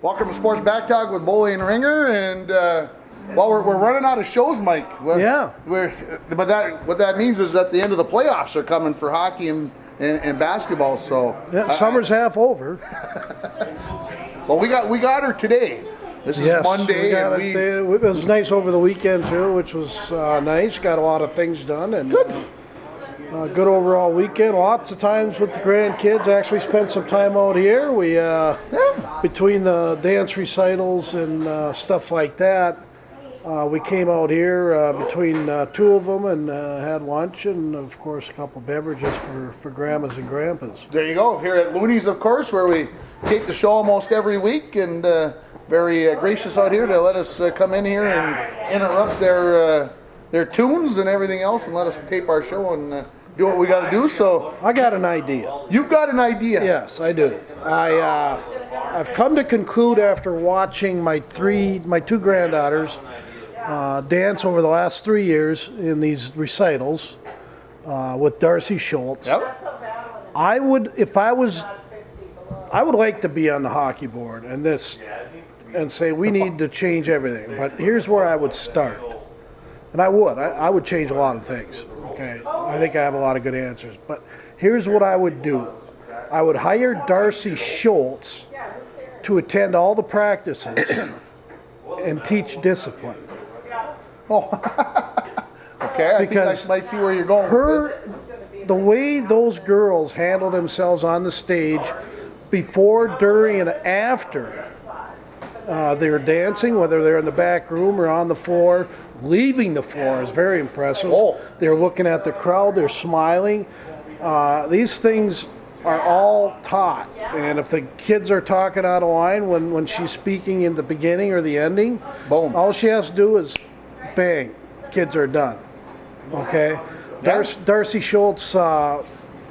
Welcome to Sports Back Talk with Boley and Ringer, and well, we're running out of shows, Mike. But what that means is that the end of the playoffs are coming for hockey and basketball. So summer's half over. Well, we got her today. This is Monday. It was nice over the weekend too, which was nice. Got a lot of things done and good overall weekend. Lots of times with the grandkids. Actually spent some time out here. We between the dance recitals and stuff like that, we came out here between two of them and had lunch and of course a couple beverages for grandmas and grandpas. There you go. Here at Looney's, of course, where we tape the show almost every week, and very gracious out here to let us come in here and interrupt their tunes and everything else and let us tape our show and do what we got to do. So I got an idea. You've got an idea? Yes, I do. I've come to conclude after watching my two granddaughters dance over the last 3 years in these recitals with Darcy Schultz. Yep. I would like to be on the hockey board and say we need to change everything. But here's where I would start. And I would change a lot of things. Okay. I think I have a lot of good answers. But here's what I would do. I would hire Darcy Schultz to attend all the practices and teach discipline. Oh, okay. I think I might see where you're going. The way those girls handle themselves on the stage before, during, and after they're dancing, whether they're in the back room or on the floor, leaving the floor is very impressive. Oh. They're looking at the crowd, they're smiling. These things are all taught. And if the kids are talking out of line when she's speaking in the beginning or the ending, boom, all she has to do is bang, kids are done. Okay? Yeah. Darcy Schultz,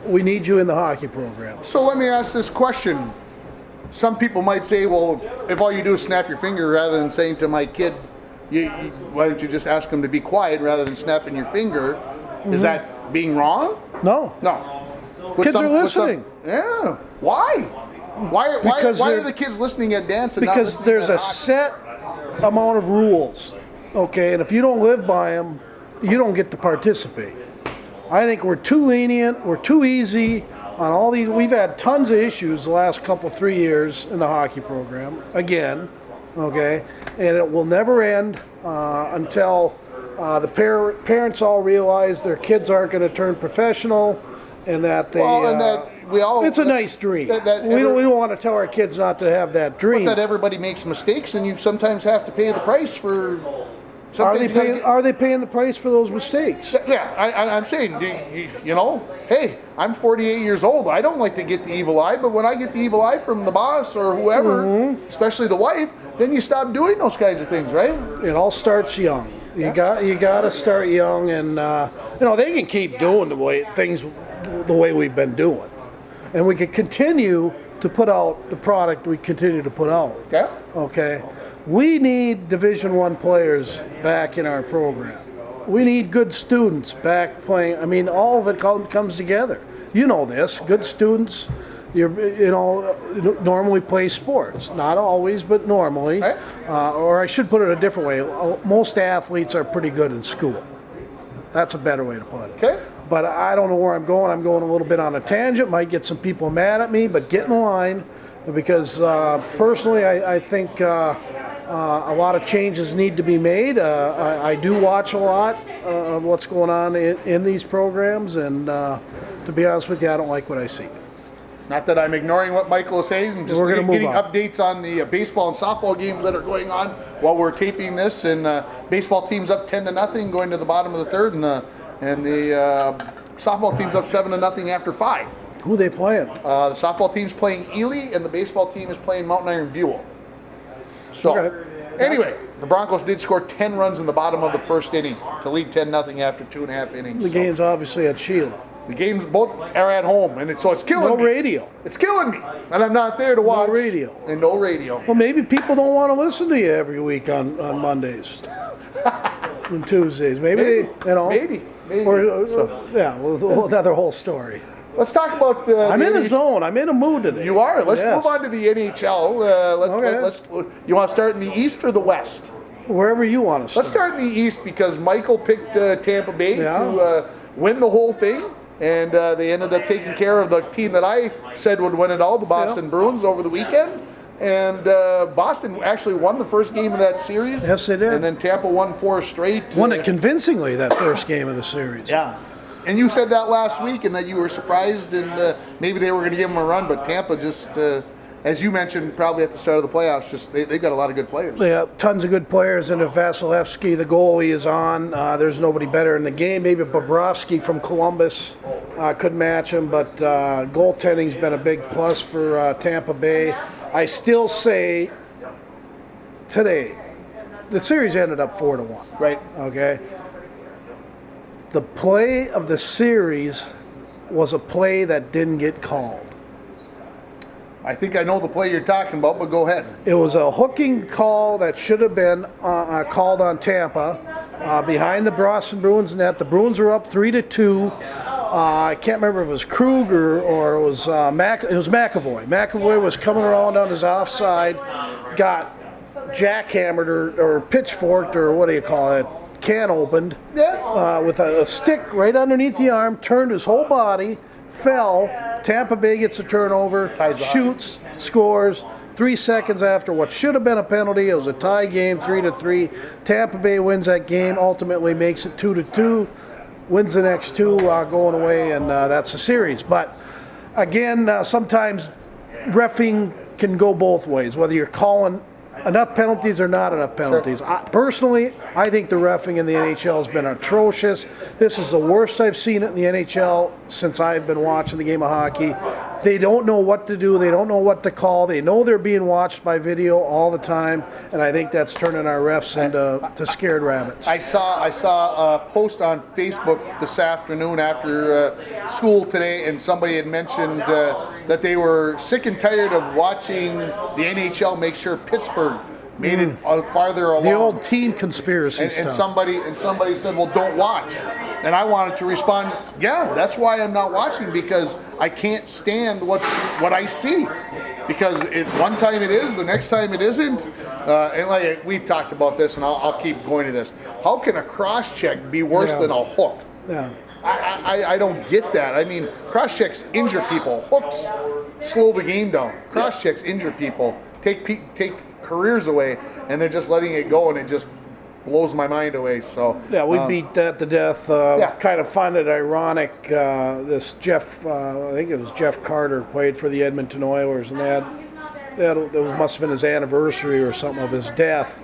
we need you in the hockey program. So let me ask this question. Some people might say, well, if all you do is snap your finger rather than saying to my kid, why don't you just ask him to be quiet rather than snapping your finger? Mm-hmm. Is that being wrong? No. Kids are listening. Yeah. Why? Why are the kids listening at dance and because not there's at a hockey? set amount of rules, okay? And if you don't live by them, you don't get to participate. I think we're too lenient, we're too easy on all these. We've had tons of issues the last 3 years in the hockey program, again, okay? And it will never end until the parents all realize their kids aren't going to turn professional and that they... it's a nice dream. We don't want to tell our kids not to have that dream. But that everybody makes mistakes and you sometimes have to pay the price for... Are they paying the price for those mistakes? Yeah, I'm saying, hey, I'm 48 years old. I don't like to get the evil eye, but when I get the evil eye from the boss or whoever, especially the wife, then you stop doing those kinds of things, right? It all starts young. You got to start young, and they can keep doing the way we've been doing, and we can continue to put out the product we continue to put out. Okay. We need Division I players back in our program. We need good students back playing. I mean, all of it comes together. You know this. Good students, normally play sports. Not always, but normally. Right. Or I should put it a different way. Most athletes are pretty good in school. That's a better way to put it. Okay. But I don't know where I'm going. I'm going a little bit on a tangent. Might get some people mad at me, but get in line because personally, I think a lot of changes need to be made. I do watch a lot of what's going on in these programs, and to be honest with you, I don't like what I see. Not that I'm ignoring what Michael is saying, I'm just getting updates on the baseball and softball games that are going on while we're taping this. And baseball team's up 10-0 going to the bottom of the third, and the softball team's up 7-0 after 5. Who are they playing? The softball team's playing Ely, and the baseball team is playing Mountain Iron Buell. So, anyway, the Broncos did score 10 runs in the bottom of the first inning to lead 10-0 after 2.5 innings. The game's obviously at Sheila. The games both are at home, and it's killing me. No radio. It's killing me, and I'm not there to watch. No radio. And no radio. Well, maybe people don't want to listen to you every week on Mondays and Tuesdays. Maybe. Maybe. Or, another whole story. Let's talk about the. I'm in a zone. I'm in a mood today. You are. Let's Yes. move on to the NHL. Let's. You want to start in the East or the West? Wherever you want to start. Let's start in the East because Michael picked Tampa Bay to win the whole thing, and they ended up taking care of the team that I said would win it all, the Boston Bruins, over the weekend. And Boston actually won the first game of that series. Yes, they did. And then Tampa won 4 straight. Won it convincingly, that first game of the series. Yeah. And you said that last week, and that you were surprised, and maybe they were going to give them a run, but Tampa just, as you mentioned, probably at the start of the playoffs, just they've got a lot of good players. They got tons of good players, and if Vasilevsky, the goalie, is on, there's nobody better in the game. Maybe Bobrovsky from Columbus could match him, but goaltending's been a big plus for Tampa Bay. I still say today, the series ended up 4-1. Right. Okay. The play of the series was a play that didn't get called. I think I know the play you're talking about, but go ahead. It was a hooking call that should have been called on Tampa behind the Boston Bruins net. The Bruins were up 3-2. I can't remember if it was Kruger or it was McAvoy. McAvoy was coming around on his offside, got jackhammered or pitchforked, or what do you call it? Can opened with a stick right underneath the arm, turned his whole body, fell. Tampa Bay gets a turnover, shoots, scores. 3 seconds after what should have been a penalty, it was a tie game, 3-3. Tampa Bay wins that game, ultimately makes it 2-2, wins the next 2 going away, and that's the series. But again, sometimes reffing can go both ways, whether you're calling enough penalties or not enough penalties. Sure. Personally, I think the reffing in the NHL has been atrocious. This is the worst I've seen it in the NHL since I've been watching the game of hockey. They don't know what to do. They don't know what to call. They know they're being watched by video all the time, and I think that's turning our refs into scared rabbits. I saw a post on Facebook this afternoon after school today, and somebody had mentioned that they were sick and tired of watching the NHL make sure Pittsburgh made it farther along. The old team conspiracy stuff. And somebody said, well, don't watch. And I wanted to respond, yeah, that's why I'm not watching, because I can't stand what I see. Because one time it is, the next time it isn't. And like we've talked about this, and I'll keep going to this. How can a cross-check be worse than a hook? Yeah. I don't get that. I mean, cross-checks injure people. Hooks slow the game down. Cross-checks injure people, take careers away, and they're just letting it go, and it just blows my mind away. So yeah, we beat that to death. Kind of find it ironic. This Jeff, I think it was Jeff Carter, played for the Edmonton Oilers, and that must have been his anniversary or something of his death.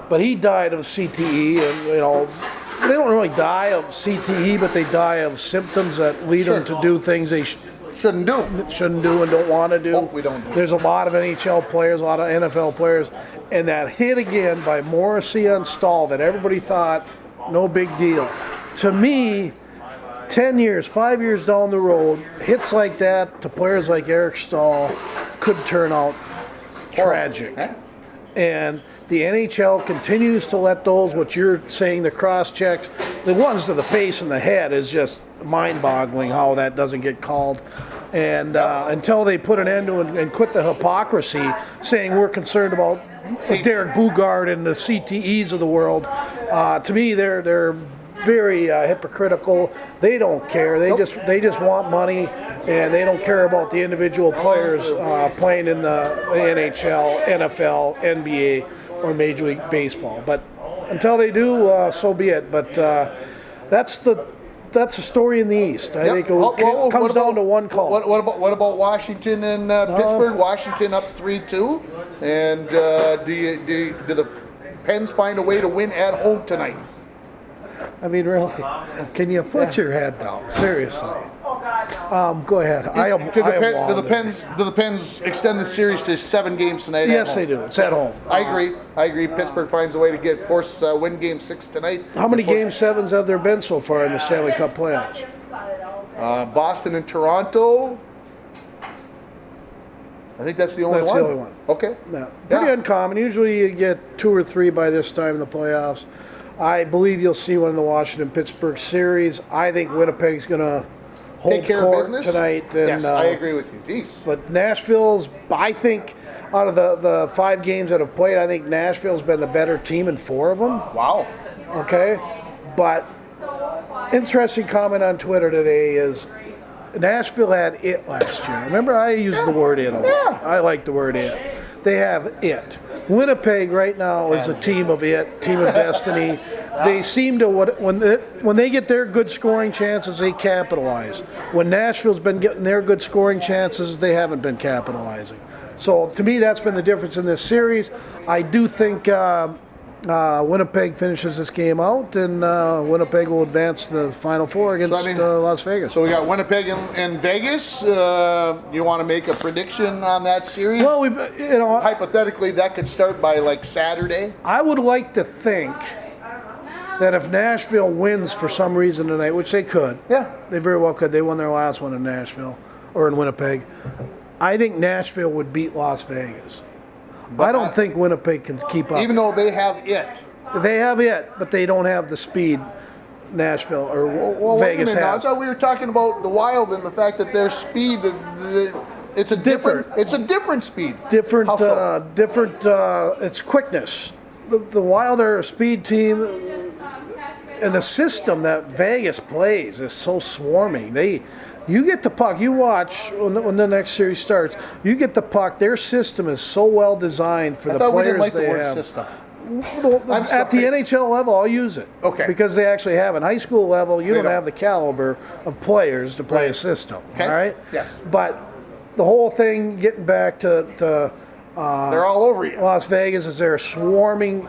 But he died of CTE, and they don't really die of CTE, but they die of symptoms that lead them to do things they shouldn't do and don't want to do. Hope we don't do. There's a lot of NHL players, a lot of NFL players, and that hit again by Morrissey on Stahl that everybody thought no big deal. To me, 10 years, 5 years down the road, hits like that to players like Eric Stahl could turn out tragic. And the NHL continues to let those, what you're saying, the cross-checks, the ones to the face and the head is just mind-boggling how that doesn't get called. And until they put an end to it and quit the hypocrisy, saying we're concerned about Derek Boogaard and the CTEs of the world, to me they're very hypocritical. They don't care. They just want money, and they don't care about the individual players playing in the NHL, NFL, NBA, or Major League Baseball. But until they do, so be it. But that's the story in the East. I think it comes down to one call. What about Washington and Pittsburgh? Washington up 3-2, and do the Pens find a way to win at home tonight? I mean, really, can you put your head down? Seriously. Go ahead. Do the Pens extend the series to 7 games tonight? Yes, they do. It's at home. I agree. Pittsburgh finds a way to win Game 6 tonight. How many Game 7s have there been so far in the Stanley Cup playoffs? Boston and Toronto. I think that's the only one. That's the only one. Okay. Yeah. Pretty uncommon. Usually you get 2 or 3 by this time in the playoffs. I believe you'll see one in the Washington-Pittsburgh series. I think Winnipeg's going to take care of court business tonight. And, yes, I agree with you. Jeez. But Nashville's, I think, out of the 5 games that have played, I think Nashville's been the better team in 4 of them. Wow. Okay? But interesting comment on Twitter today is Nashville had it last year. Remember, I used the word it a lot. Yeah. I like the word it. They have it. Winnipeg right now is a team of it, team of destiny. They seem to, when they get their good scoring chances, they capitalize. When Nashville's been getting their good scoring chances, they haven't been capitalizing. So to me, that's been the difference in this series. I do think Winnipeg finishes this game out, and Winnipeg will advance to the Final Four against Las Vegas. So we got Winnipeg and Vegas. You want to make a prediction on that series? Well, hypothetically, that could start by like Saturday. I would like to think that if Nashville wins for some reason tonight, which they could, they very well could. They won their last one in Nashville or in Winnipeg. I think Nashville would beat Las Vegas. But I don't think Winnipeg can keep up. Even though they have it. They have it, but they don't have the speed Nashville or Vegas has. I thought we were talking about the Wild and the fact that their speed, it's a different speed. Different, it's quickness. The Wild are a speed team, and the system that Vegas plays is so swarming. You get the puck, you watch when the next series starts, you get the puck, their system is so well designed for the players they have. I thought we didn't like the word system. At the NHL level, I'll use it. Okay. Because they actually have. In high school level, you don't have the caliber of players to play a system. Okay. All right? Yes. But the whole thing, getting back to they're all over you. Las Vegas, is they're a swarming,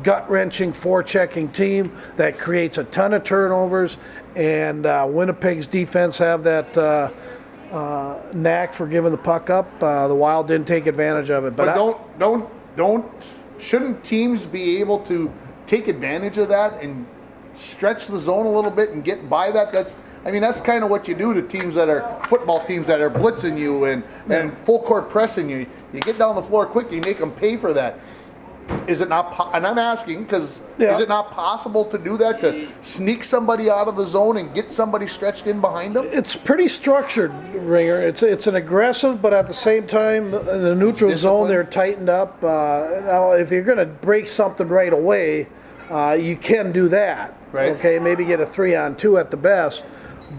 gut-wrenching, forechecking team that creates a ton of turnovers. And Winnipeg's defense have that knack for giving the puck up. The Wild didn't take advantage of it. But shouldn't teams be able to take advantage of that and stretch the zone a little bit and get by that? That's kind of what you do to teams that are football teams that are blitzing you and full court pressing you. You get down the floor quick, you make them pay for that. Is it not? And I'm asking because is it not possible to do that, to sneak somebody out of the zone and get somebody stretched in behind them? It's pretty structured, Ringer. It's an aggressive, but at the same time, in the neutral zone, they're tightened up. Now, if you're going to break something right away, you can do that. Right. Okay, maybe get a 3-on-2 at the best.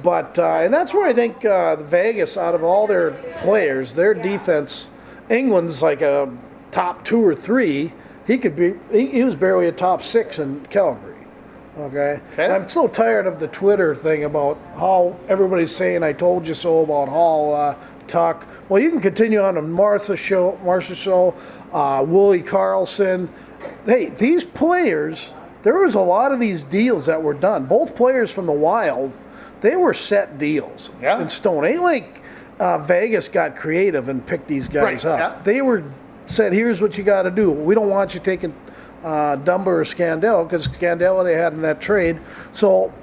But and that's where I think Vegas, out of all their players, their defense, England's like a top 2 or 3. He was barely a top 6 in Calgary. Okay? And I'm so tired of the Twitter thing about how everybody's saying I told you so about Hall, Tuck. Well, you can continue on the Marcia show, Willie Karlsson. Hey, these players, there was a lot of these deals that were done. Both players from the Wild, they were set deals in stone. Ain't like Vegas got creative and picked these guys up. Yeah. They were said, here's what you got to do. We don't want you taking Dumba or Scandella, because Scandella they had in that trade. So,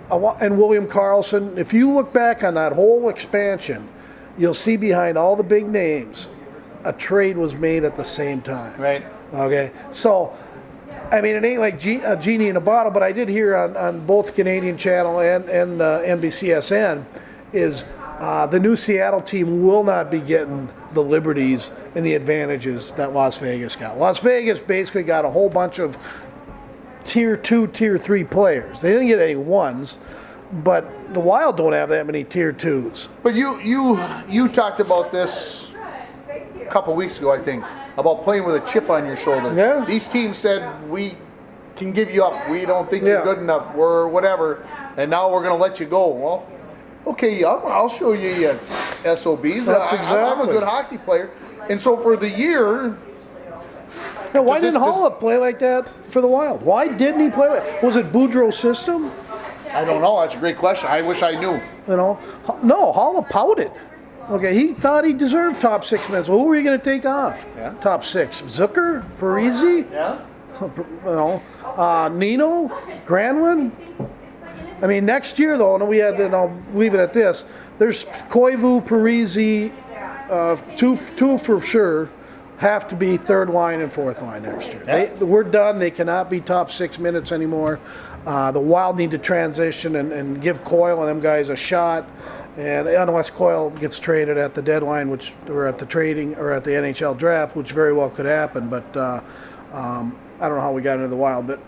and William Karlsson, if you look back on that whole expansion, you'll see behind all the big names, a trade was made at the same time. Right. Okay. So, it ain't like a genie in a bottle, but I did hear on both Canadian Channel and NBCSN is the new Seattle team will not be getting the liberties and the advantages that Las Vegas got. Las Vegas basically got a whole bunch of tier 2, tier 3 players. They didn't get any ones, but the Wild don't have that many tier 2s. But you talked about this a couple weeks ago, I think, about playing with a chip on your shoulder. Yeah. These teams said, we can give you up. We don't think you're good enough. We're whatever. And now we're going to let you go. Well, okay, I'll show you your SOBs. I'm a good hockey player. And so for the year... Now, why didn't Holla play like that for the Wild? Why didn't he play like that? Was it Boudreau's system? I don't know. That's a great question. I wish I knew. No, Holla pouted. Okay, he thought he deserved top 6 minutes. Well, who were you going to take off? Yeah. Top 6. Zucker? Parise? Yeah. Nino? Granlund? Next year, though, and I'll leave it at this, there's Koivu, Parise, 2 for sure, have to be 3rd line and 4th line next year. Yeah. We're done. They cannot be top 6 minutes anymore. The Wild need to transition and give Coyle and them guys a shot. And unless Coyle gets traded at the deadline, or at the NHL draft, which very well could happen. But I don't know how we got into the Wild. But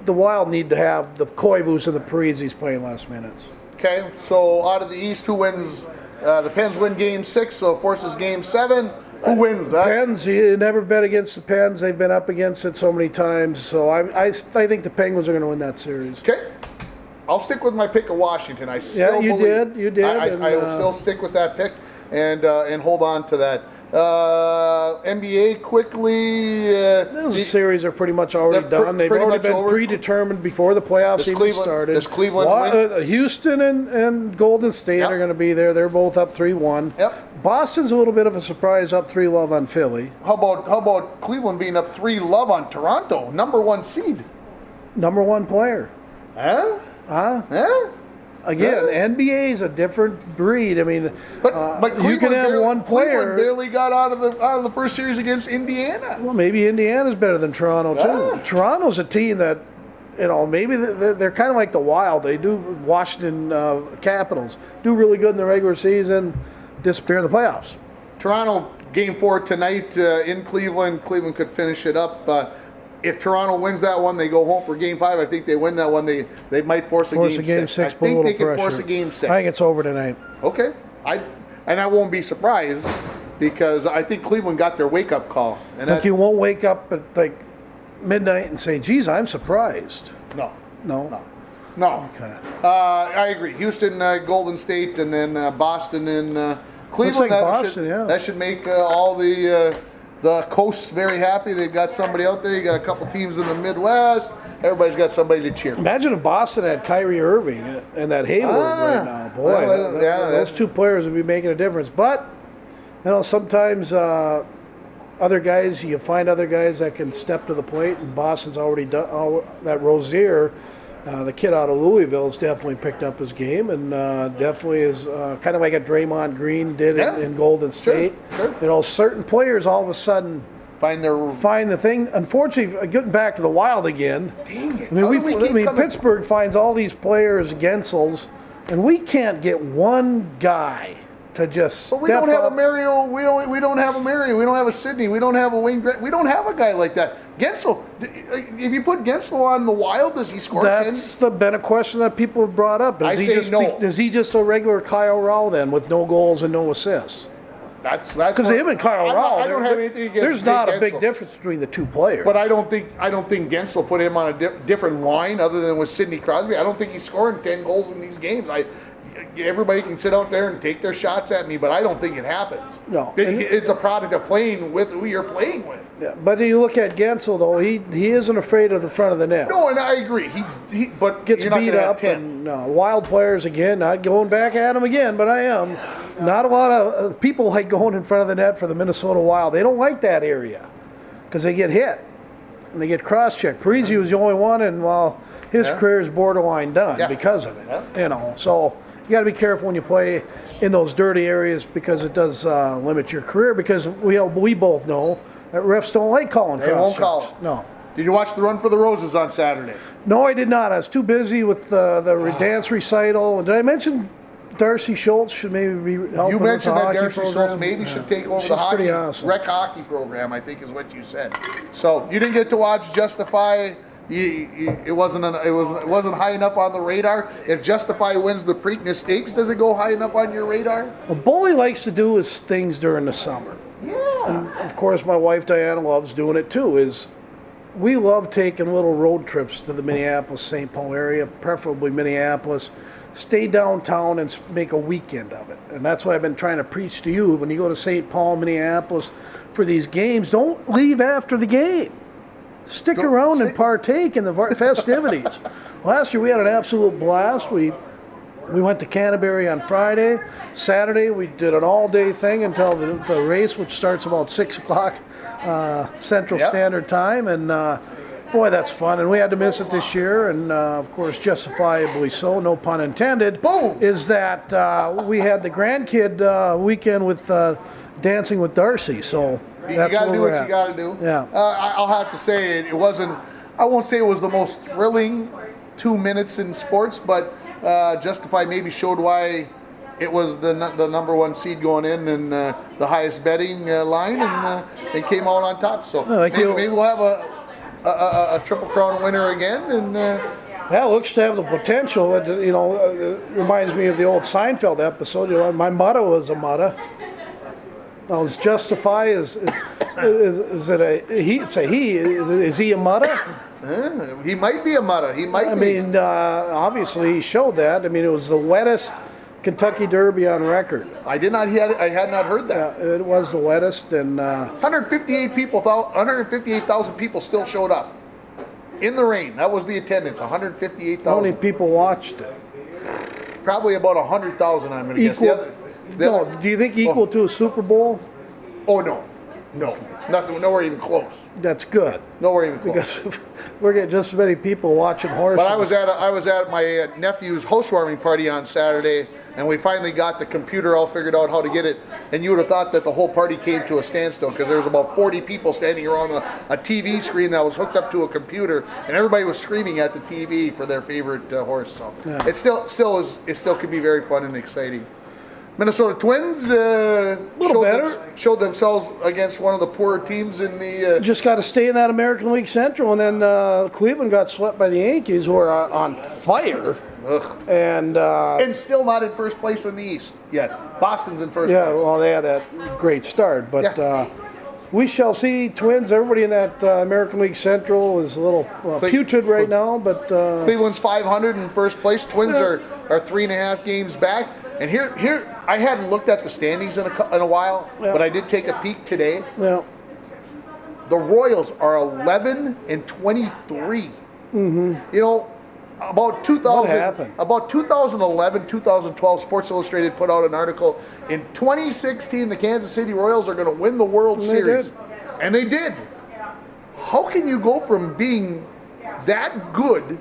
the Wild need to have the Koivus and the Parisis playing less minutes. Okay, so out of the East, who wins? The Pens win Game 6, so it forces Game 7. Who wins that? Pens, you never bet against the Pens. They've been up against it so many times. So I think the Penguins are going to win that series. Okay. I'll stick with my pick of Washington. I still believe, you did. I will still stick with that pick and hold on to that. NBA quickly. Those series are pretty much already done. They've already been predetermined before the playoffs even started. Does Cleveland win? Houston and Golden State are going to be there. They're both up 3-1. Yep. Boston's a little bit of a surprise, up 3-love on Philly. How about Cleveland being up 3-love on Toronto, number 1 seed? Number 1 player. Huh? Again, NBA is a different breed. I mean, but you can have one player. Cleveland barely got out of the first series against Indiana. Well, maybe Indiana's better than Toronto too. Toronto's a team that, maybe they're kind of like the Wild. They do Washington Capitals do really good in the regular season, disappear in the playoffs. Toronto Game 4 tonight in Cleveland. Cleveland could finish it up. If Toronto wins that one, they go home for Game 5. I think they win that one. They might force a Game 6. I think they can force a Game 6. I think it's over tonight. Okay. I won't be surprised because I think Cleveland got their wake-up call. And you won't wake up at like midnight and say, geez, I'm surprised. No. Okay. I agree. Houston, Golden State, and then Boston and Cleveland. Looks like Boston, that should make all the coasts very happy. They've got somebody out there. You got a couple teams in the Midwest. Everybody's got somebody to cheer. Imagine if Boston had Kyrie Irving and that Hayward right now. Boy, those two players would be making a difference. But, sometimes other guys, you find other guys that can step to the plate, and Boston's already done. That Rozier, the kid out of Louisville, has definitely picked up his game and definitely is kind of like a Draymond Green did in Golden State. Sure. Certain players all of a sudden find the thing. Unfortunately, getting back to the Wild again. Dang it. Pittsburgh finds all these players, Gensels, and we can't get one guy to just. But we don't have a Mario. We don't have a Mario. We don't have a Sidney. We don't have a Wayne Gretzky. We don't have a guy like that. Gensel. If you put Gensel on the Wild, does he score? That's been a question that people have brought up. Is he just a regular Kyle Rao then, with no goals and no assists? That's because him and Kyle Rao. I don't have anything against. There's not a big difference between the two players. But I don't think Gensel put him on a different line other than with Sidney Crosby. I don't think he's scoring 10 goals in these games. Everybody can sit out there and take their shots at me, but I don't think it happens. No, it's a product of playing with who you're playing with. Yeah, but you look at Gensel though; he isn't afraid of the front of the net. No, and I agree. But gets you're not beat up. And Wild players again, not going back at him again, but I am. Not a lot of people like going in front of the net for the Minnesota Wild. They don't like that area because they get hit and they get cross-checked. Parisi was the only one, and his career is borderline done because of it. So. You got to be careful when you play in those dirty areas because it does limit your career. Because we both know that refs don't like calling cross checks. They won't call. No. Did you watch the Run for the Roses on Saturday? No, I did not. I was too busy with the dance recital. And did I mention Darcy Schultz should maybe be helping? You mentioned that Darcy program? Schultz maybe should take over the hockey rec hockey program. I think is what you said. So you didn't get to watch Justify. It wasn't high enough on the radar. If Justify wins the Preakness Stakes, does it go high enough on your radar? What Bully likes to do is things during the summer. Yeah. And of course, my wife Diana loves doing it too. We love taking little road trips to the Minneapolis-St. Paul area, preferably Minneapolis. Stay downtown and make a weekend of it. And that's what I've been trying to preach to you. When you go to St. Paul, Minneapolis for these games, don't leave after the game. Stick around and partake in the festivities. Last year we had an absolute blast. We went to Canterbury on Friday. Saturday we did an all-day thing until the race, which starts about 6 o'clock Central Standard Time. And boy, that's fun. And we had to miss it this year. And of course, justifiably so, no pun intended. Boom! Is that we had the grandkid weekend with Dancing with Darcy. So. You got to do what you got to do. Yeah. I'll have to say it wasn't. I won't say it was the most thrilling 2 minutes in sports, but Justify maybe showed why it was the number one seed going in and the highest betting line, and it came out on top. So maybe we'll have a Triple Crown winner again, and that looks to have the potential. It reminds me of the old Seinfeld episode. My motto is a motto. Now, is Justify is it a he? It's a he. Is he a motto? He might be a motto. He might. I mean, obviously he showed that. I mean, it was the wettest Kentucky Derby on record. I had not heard that. Yeah, it was the wettest, and 158,000 people still showed up in the rain. That was the attendance. 158,000. How many people watched it? Probably about 100,000. I'm going to guess. Do you think equal to a Super Bowl? Oh no, nothing. Nowhere even close. That's good. Nowhere even close. Because we're getting just as many people watching horses. But I was at my nephew's housewarming party on Saturday, and we finally got the computer all figured out how to get it. And you would have thought that the whole party came to a standstill because there was about 40 people standing around a TV screen that was hooked up to a computer, and everybody was screaming at the TV for their favorite horse. So it still can be very fun and exciting. Minnesota Twins showed themselves against one of the poorer teams in the. Just got to stay in that American League Central, and then Cleveland got swept by the Yankees, who are on fire. Ugh. And still not in first place in the East yet. Boston's in first place. Yeah, well, they had that great start, but we shall see. Twins. Everybody in that American League Central is a little putrid right now, but Cleveland's 500 in first place. Twins are 3.5 games back. And here, I hadn't looked at the standings in a while, but I did take a peek today. Yeah. The Royals are 11 and 23. Mm-hmm. You know, about 2011, 2012, Sports Illustrated put out an article. In 2016, the Kansas City Royals are going to win the World Series. And they did. How can you go from being that good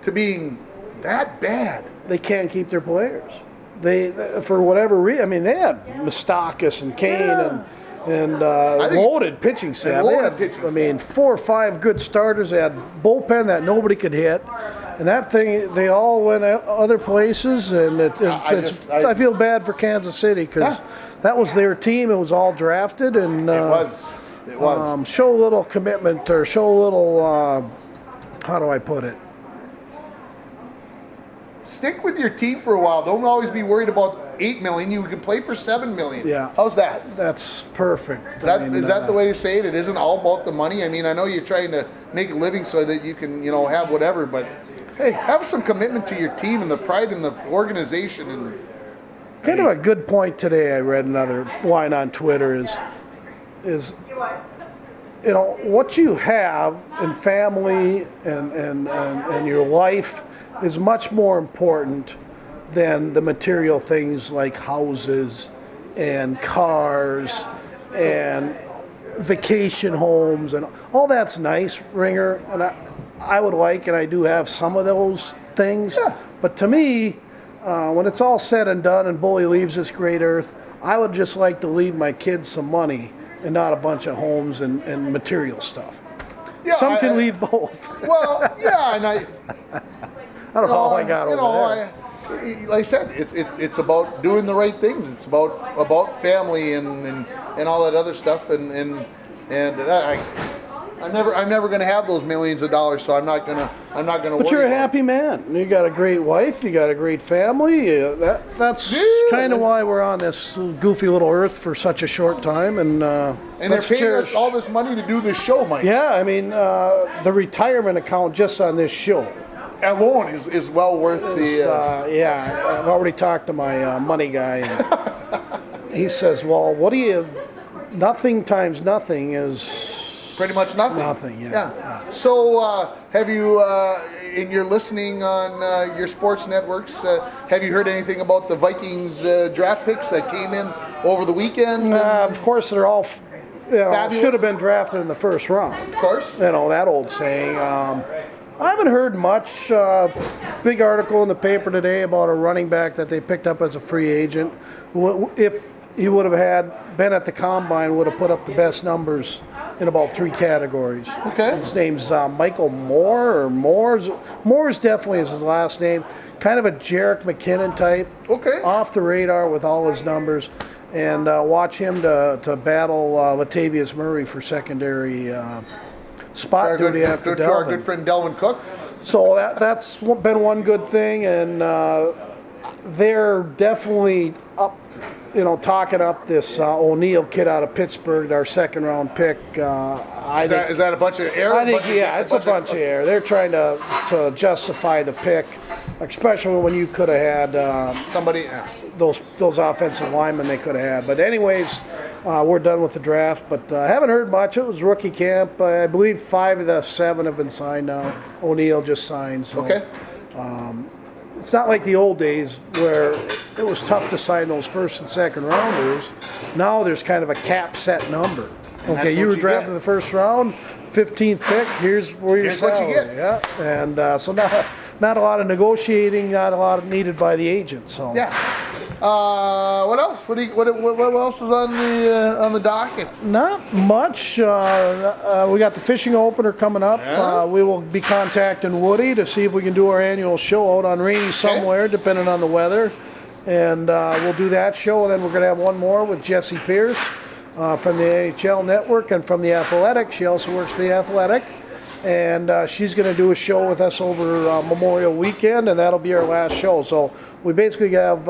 to being that bad? They can't keep their players. They for whatever reason. I mean, they had Moustakas and Kane and loaded pitching staff. I mean, 4 or 5 good starters. They had bullpen that nobody could hit, and that thing they all went other places. And I feel bad for Kansas City because that was their team. It was all drafted, and it was. Show a little commitment, or show a little. How do I put it? Stick with your team for a while. Don't always be worried about $8 million. You can play for $7 million. Yeah. How's that? That's perfect. Is that the way to say it? It isn't all about the money. I mean, I know you're trying to make a living so that you can, have whatever, but hey, have some commitment to your team and the pride in the organization. And kind of a good point today. I read another line on Twitter is what you have in family and your life is much more important than the material things like houses and cars and vacation homes, and all that's nice, Ringer, and I would like, and I do have some of those things. Yeah. But to me, when it's all said and done and Bully leaves this great earth, I would just like to leave my kids some money and not a bunch of homes and material stuff. Yeah, some can leave both. Well, yeah, and I don't know how I got over there. Like I said, it's about doing the right things. It's about family and all that other stuff. And I'm never going to have those millions of dollars, so I'm not gonna. But you're a happy man. You got a great wife. You got a great family. That's kind of why we're on this goofy little earth for such a short time. And they're paying us all this money to do this show, Mike. Yeah, I mean the retirement account just on this show alone is well worth the. Yeah, I've already talked to my money guy. And he says, "Well, what do you? Nothing times nothing is." Pretty much nothing. Nothing, yeah. So, have you, in your listening on your sports networks, have you heard anything about the Vikings draft picks that came in over the weekend? Of course, they're all, should have been drafted in the first round. Of course. That old saying. I haven't heard much. Big article in the paper today about a running back that they picked up as a free agent. If he would have been at the combine, would have put up the best numbers in about 3 categories. Okay. His name's Michael Moore, or Moores. Moores definitely is his last name. Kind of a Jarek McKinnon type. Okay. Off the radar with all his numbers. And watch him to battle Latavius Murray for secondary spot duty after Delvin. Our good friend Delvin Cook. So that's been one good thing, and they're definitely up, talking up this O'Neill kid out of Pittsburgh, our 2nd-round pick. Is that a bunch of air? I think, it's a bunch of air. They're trying to justify the pick, especially when you could have had somebody. Those offensive linemen they could have had. But anyways, we're done with the draft. But I haven't heard much. It was rookie camp. I believe 5 of the 7 have been signed now. O'Neill just signed. So, okay. It's not like the old days where it was tough to sign those 1st and 2nd rounders. Now there's kind of a cap set number. Okay, you were drafted in the 1st round, 15th pick. Here's where your salary. What you get. Yeah, and so not a lot of negotiating, not a lot needed by the agent. So yeah. What else? What else is on the docket? Not much. We got the fishing opener coming up. Yeah. We will be contacting Woody to see if we can do our annual show out on Rainy somewhere, depending on the weather. And we'll do that show. And then we're going to have one more with Jessie Pierce from the NHL Network and from the Athletic. She also works for the Athletic. And she's going to do a show with us over Memorial Weekend, and that'll be our last show. So we basically have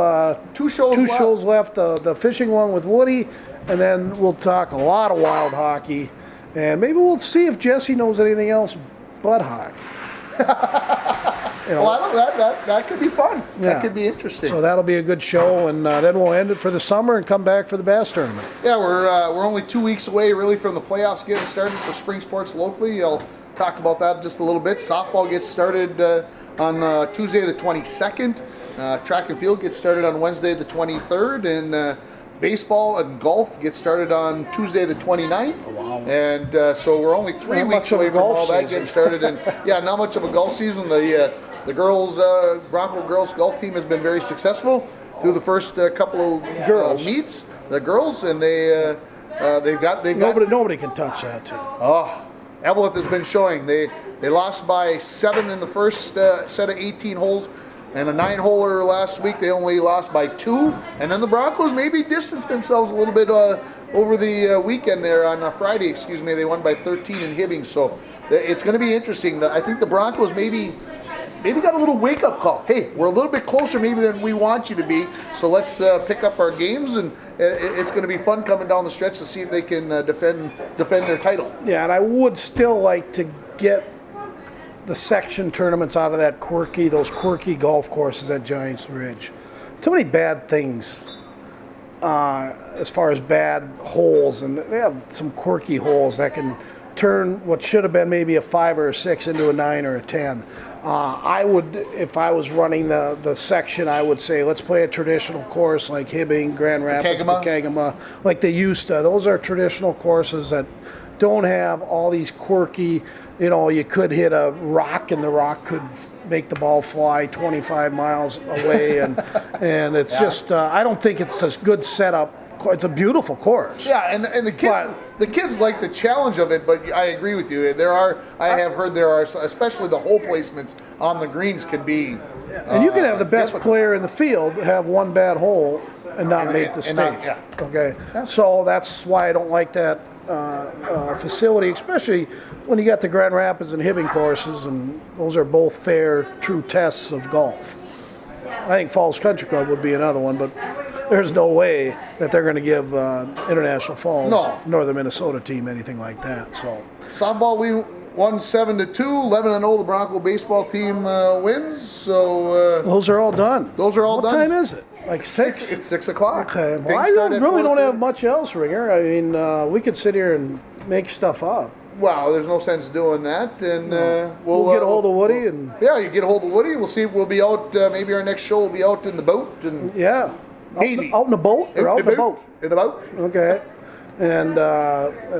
two shows left. The fishing one with Woody, and then we'll talk a lot of wild hockey, and maybe we'll see if Jesse knows anything else but hockey. Well, that could be fun. Yeah. That could be interesting. So that'll be a good show, and then we'll end it for the summer and come back for the Bass Tournament. Yeah, we're only 2 weeks away, really, from the playoffs getting started for spring sports locally. I'll talk about that just a little bit. Softball gets started on Tuesday the 22nd. Track and field gets started on Wednesday the 23rd, and baseball and golf gets started on Tuesday the 29th. Oh, wow. And so we're only 3 weeks away from all that getting started. And yeah, not much of a golf season. The girls, Bronco girls golf team has been very successful through the first couple of meets. The girls, and they've got nobody can touch that team. Oh, Evelyn has been showing. They lost by 7 in the first set of 18 holes, and a 9-holer last week. They only lost by 2, and then the Broncos maybe distanced themselves a little bit over the weekend there on Friday. Excuse me, they won by 13 in Hibbing. So it's going to be interesting. I think the Broncos maybe got a little wake-up call. Hey, we're a little bit closer maybe than we want you to be, so let's pick up our games, and it's going to be fun coming down the stretch to see if they can defend their title. Yeah, and I would still like to get the section tournaments out of those quirky golf courses at Giants Ridge. Too many bad things as far as bad holes, and they have some quirky holes that can turn what should have been maybe a 5 or a 6 into a 9 or a 10. I would, if I was running the section, I would say let's play a traditional course like Hibbing, Grand Rapids, Kegama, like they used to. Those are traditional courses that don't have all these quirky, you could hit a rock and the rock could make the ball fly 25 miles away, and it's just, I don't think it's a good setup. It's a beautiful course. Yeah, and the kids like the challenge of it, but I agree with you. I have heard there are, especially the hole placements on the greens can be. And you can have the best player in the field have one bad hole and not make the state. Okay, so that's why I don't like that facility, especially when you got the Grand Rapids and Hibbing courses, and those are both fair, true tests of golf. I think Falls Country Club would be another one, but there's no way that they're going to give International Falls, Northern Minnesota team anything like that. So softball, we won 7-2, 11-0. The Bronco baseball team wins. So those are all done. Those are all done. What time is it? Like 6? It's 6 o'clock. Okay. Well, I don't have much else, Ringer. I mean, we could sit here and make stuff up. Well, there's no sense doing that, and we'll get a hold of Woody, you get a hold of Woody. We'll see if we'll be out. Maybe our next show will be out in the boat, and maybe out in the boat or out in the boat. In the boat. Okay, and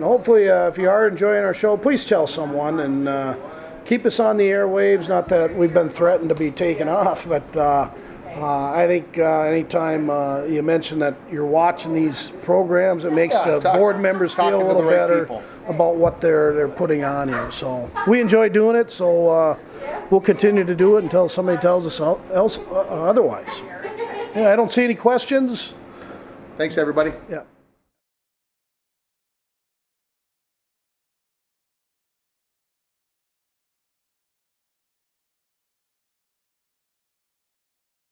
hopefully, if you are enjoying our show, please tell someone and keep us on the airwaves. Not that we've been threatened to be taken off, but I think anytime you mention that you're watching these programs, it makes the board members feel a little better. about what they're putting on here. So we enjoy doing it. So we'll continue to do it until somebody tells us otherwise. Yeah, I don't see any questions. Thanks, everybody. Yeah.